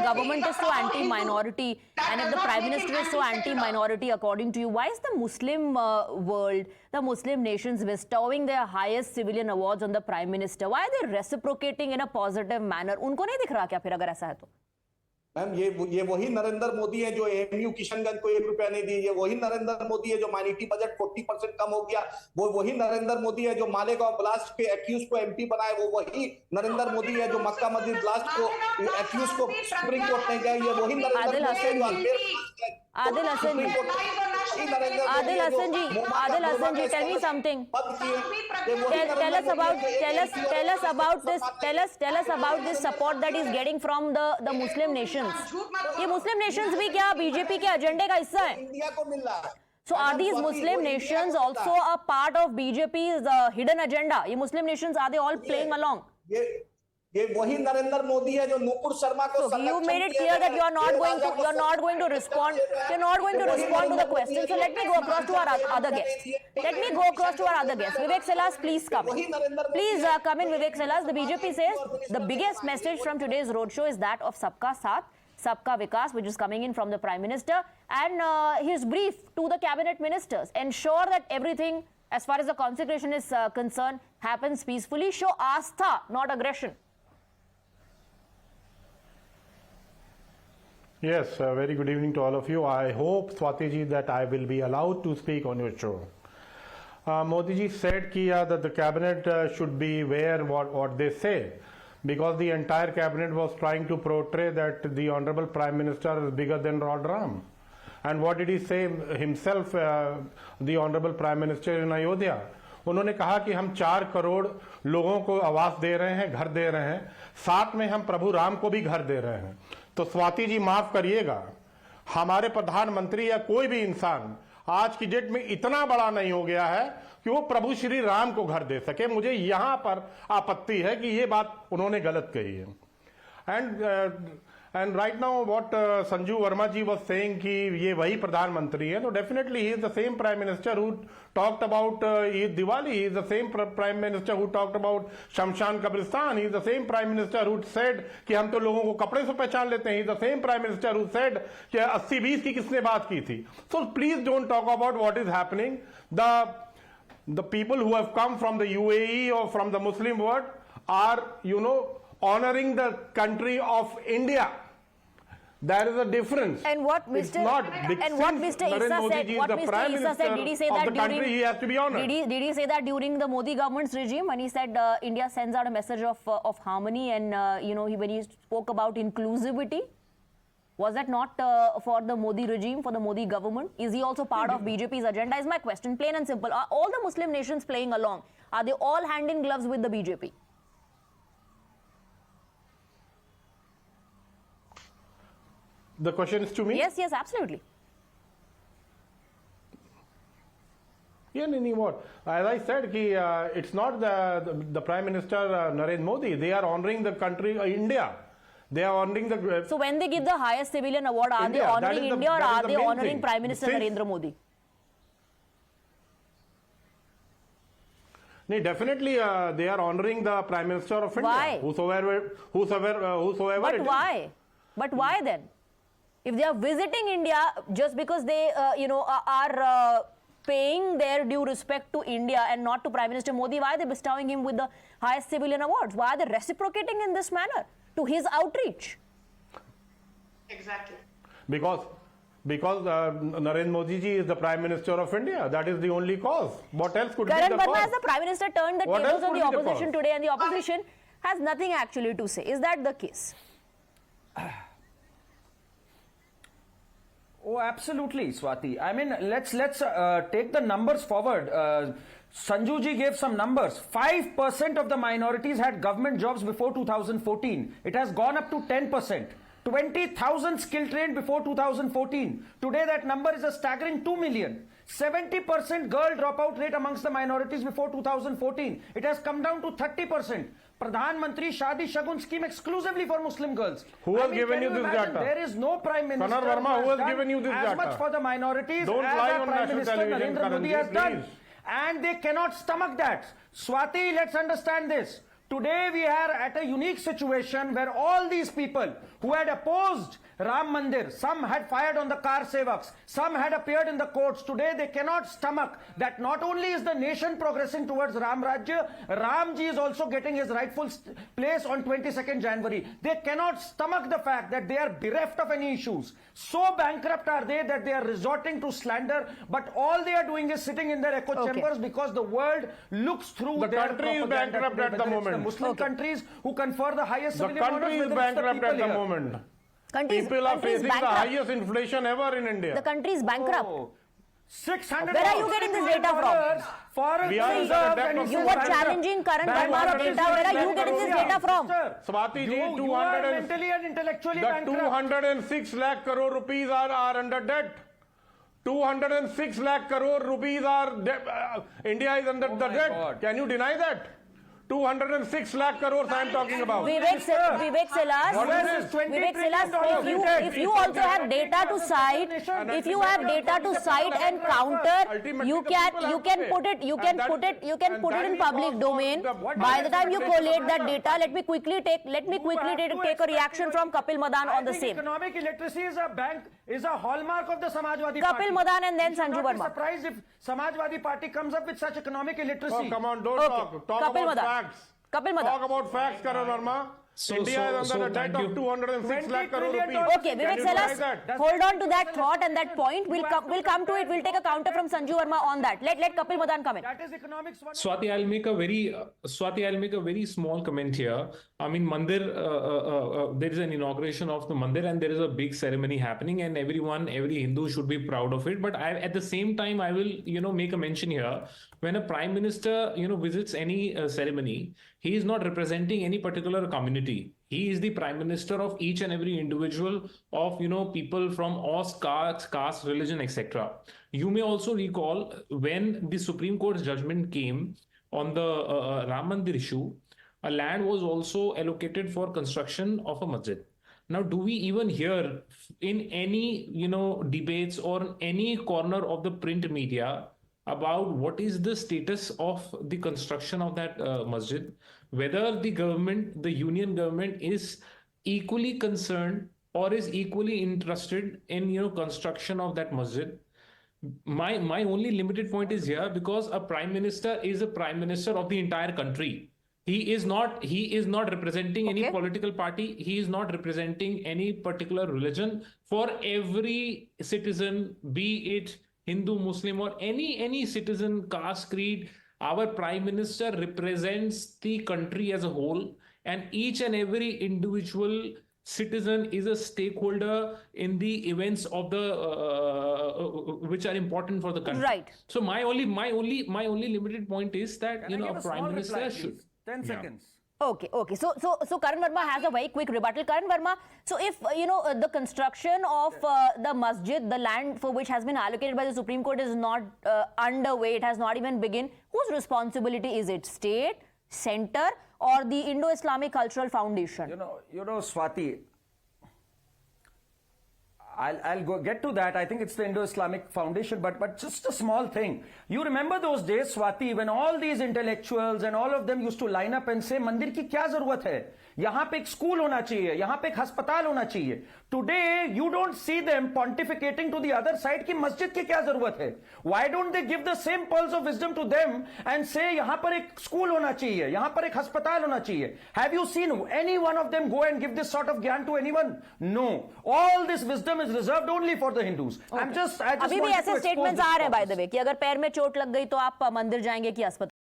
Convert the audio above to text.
government is so anti-minority, and if the Prime Minister is so anti-minority, according to you, why is the Muslim world, the Muslim nations bestowing their highest civilian awards on the Prime Minister? Why are they reciprocating in a positive manner? उनको नहीं दिख रहा क्या फिर अगर ऐसा है तो? मैम ये वही नरेंद्र मोदी है जो एमयू किशनगंज को 1 रुपया नहीं दी, ये वही नरेंद्र मोदी है जो माइनॉरिटी बजट 40% कम हो गया, वो वही नरेंद्र मोदी है जो मालेगांव ब्लास्ट के एक्यूज को एमपी बनाए, वो वही नरेंद्र मोदी है जो मक्का मस्जिद ब्लास्ट को एक्यूज को सुप्रीम कोर्ट नहीं गए, ये वही नरेंद्र आदिल हसन जी, tell me something. Tell us about this support that is getting from the Muslim nations. ये Muslim nations भी क्या बीजेपी के एजेंडे का हिस्सा है? इंडिया को मिल रहा है. So are these Muslim nations also a part of BJP's hidden agenda? ये Muslim nations, are they all playing along? ये वही नरेंद्र मोदी है जो नूपुर शर्मा को. So you made it clear that you are not going to respond. You're not going to respond to the question. So let me go across to our other guest. Vivek Silas, please come in. Please come in, Vivek Silas. The BJP says the biggest message from today's roadshow is that of Sabka Saath, Sabka Vikas, which is coming in from the Prime Minister, and his brief to the cabinet ministers: ensure that everything, as far as the consecration is concerned, happens peacefully. Show astha, not aggression. Yes, very good evening to all of you. I hope, Swati ji, that I will be allowed to speak on your show. Modi ji said that the cabinet should be aware what they say, because the entire cabinet was trying to portray that the Honorable Prime Minister is bigger than Lord Ram. And what did he say himself, the Honorable Prime Minister in Ayodhya? उन्होंने कहा कि हम 4 करोड़ लोगों को आवास दे रहे हैं, घर दे रहे हैं, साथ में हम प्रभु राम को भी घर दे रहे हैं. तो स्वाति जी माफ करिएगा, हमारे प्रधानमंत्री या कोई भी इंसान आज की डेट में इतना बड़ा नहीं हो गया है कि वो प्रभु श्री राम को घर दे सके. मुझे यहां पर आपत्ति है कि ये बात उन्होंने गलत कही है. And right now what Sanju Verma ji was saying कि ये वही प्रधानमंत्री है, तो definitely he is the same Prime Minister who talked about Eid Diwali. He is the same Prime Minister who talked about Shamshan Kabristan. He is the same Prime Minister who said कि हम तो लोगों को कपड़े से पहचान लेते हैं. He is the same Prime Minister who said कि 80-20 की किसने बात की थी. So please don't talk about what is happening. The people who have come from the UAE or from the Muslim world are, honoring the country of India. There is a difference. And what Mr. Issa said, did he say that during he has to be honored? Did he say that during the Modi government's regime when he said India sends out a message of harmony, and when he spoke about inclusivity? Was that not for the Modi regime, for the Modi government? Is he also part of BJP's agenda? Is my question, plain and simple. Are all the Muslim nations playing along? Are they all hand in gloves with the BJP? The question is to me? Yes, absolutely. Yeah, what? As I said, it's not the Prime Minister Narendra Modi. They are honoring the country India. They are honoring the... So when they give the highest civilian award, are they honoring India or are they honoring Prime Minister Narendra Modi? No, definitely they are honoring the Prime Minister of India. Why? Whosoever But why then? If they are visiting India just because they, are paying their due respect to India and not to Prime Minister Modi, why are they bestowing him with the highest civilian awards? Why are they reciprocating in this manner to his outreach? Exactly. Because Narendra Modi ji is the Prime Minister of India. That is the only cause. What else could be the cause? Karan Verma, as the Prime Minister turned the tables on the opposition today, and the opposition has nothing actually to say. Is that the case? Oh, absolutely, Swati. I mean, let's take the numbers forward. Sanju ji gave some numbers. 5% of the minorities had government jobs before 2014. It has gone up to 10%. 20,000 skill trained before 2014. Today that number is a staggering 2 million. 70% girl dropout rate amongst the minorities before 2014. It has come down to 30%. Pradhan Mantri Shadi Shagun scheme exclusively for Muslim girls. Who has given you this data? There is no Prime Minister Karan Verma, who has given you this data? As much for the minorities Don't as lie our on Prime national Minister television, Narendra Modi has please. done. And they cannot stomach that. Swati, let's understand this. Today we are at a unique situation where all these people who had opposed Ram Mandir, some had fired on the car sevaks, some had appeared in the courts. Today they cannot stomach that not only is the nation progressing towards Ram Rajya, Ramji is also getting his rightful place on 22nd January. They cannot stomach the fact that they are bereft of any issues. So bankrupt are they that they are resorting to slander, but all they are doing is sitting in their echo chambers because the world looks through The their country is propaganda bankrupt today, at the whether it's moment. Muslim countries who confer the highest The civilian honors, country is whether it's the bankrupt people at the here. moment. Countries, People are countries facing the bankrupt. highest inflation ever in India. The country is bankrupt. Oh, 600. Where are you getting this data from? Foreign We are in the reserves depth and of You you were say bankrupt. challenging Karan Verma's Bankrupt data. is Where are you bankrupt. getting this data from? Sister, Swati ji, you are mentally and intellectually the bankrupt. 206 lakh crore rupees are under debt. 206 lakh crore rupees are India is under the debt. God. Can you deny that? 206 lakh crores I am talking about. Vivek Silas, What is this? Vivek Silas, if you also have data to cite, if you have data to cite and counter, you can put it in public domain. By the time you collate that data, let me quickly take a reaction from Kapil Madan on the I think same. economic illiteracy is a hallmark of the Samajwadi Party. Kapil Madan and then You should Sanju not be Verma. surprised if Samajwadi Party comes up with such economic illiteracy. Oh, come on, don't Okay. talk. Talk Kapil about Madan. facts. Kapil Madan. Talk about facts, Karan Verma. India is under the debt of 206 lakh crore rupees. Okay, Can Vivek you deny Silas, that? hold on to that thought and that point. We'll come to it. We'll take a counter from Sanju Verma on that. Let Kapil Madan come in. That is economics. Swati, I'll make a very small comment here. I mean, Mandir, there is an inauguration of the Mandir and there is a big ceremony happening, and every Hindu should be proud of it. But at the same time, I will, make a mention here. When a prime minister, visits any ceremony, he is not representing any particular community. He is the prime minister of each and every individual of, people from all caste, religion, etc. You may also recall when the Supreme Court's judgment came on the Ram Mandir issue, a land was also allocated for construction of a masjid. Now, do we even hear in any, debates or any corner of the print media about what is the status of the construction of that masjid, whether the government, the union government is equally concerned or is equally interested in, construction of that masjid? My only limited point is here because a prime minister is a prime minister of the entire country. He is not representing any political party. He is not representing any particular religion. For every citizen, be it Hindu, Muslim, or any citizen, caste, creed, our prime minister represents the country as a whole, and each and every individual citizen is a stakeholder in the events of the which are important for the country. Right. So my only limited point is that Can I a give prime small minister reply, should. please? 10 seconds. Okay. So Karan Verma has a very quick rebuttal. Karan Verma, so if the construction of the masjid, the land for which has been allocated by the Supreme Court is not underway, it has not even begun, whose responsibility is it? State, center, or the Indo-Islamic Cultural Foundation? Swati, I'll get to that. I think it's the Indo-Islamic Foundation, but just a small thing. You remember those days, Swati, when all these intellectuals and all of them used to line up and say, Mandir ki kya zarurat hai? यहाँ पे एक school होना चाहिए, यहाँ पे एक अस्पताल होना चाहिए. Today, you don't see them pontificating to the other side कि मस्जिद की क्या जरूरत है. Why don't they give the same pearls of wisdom to them and say यहाँ पर एक स्कूल होना चाहिए, यहाँ पर एक अस्पताल होना चाहिए? Have you seen any one of them go and give this sort of ज्ञान to anyone? No. All this wisdom is reserved only for the Hindus. अभी भी ऐसे स्टेटमेंट्स आ रहे हैं, by the way, कि अगर पैर में चोट लग गई तो आप मंदिर जाएंगे कि अस्पताल?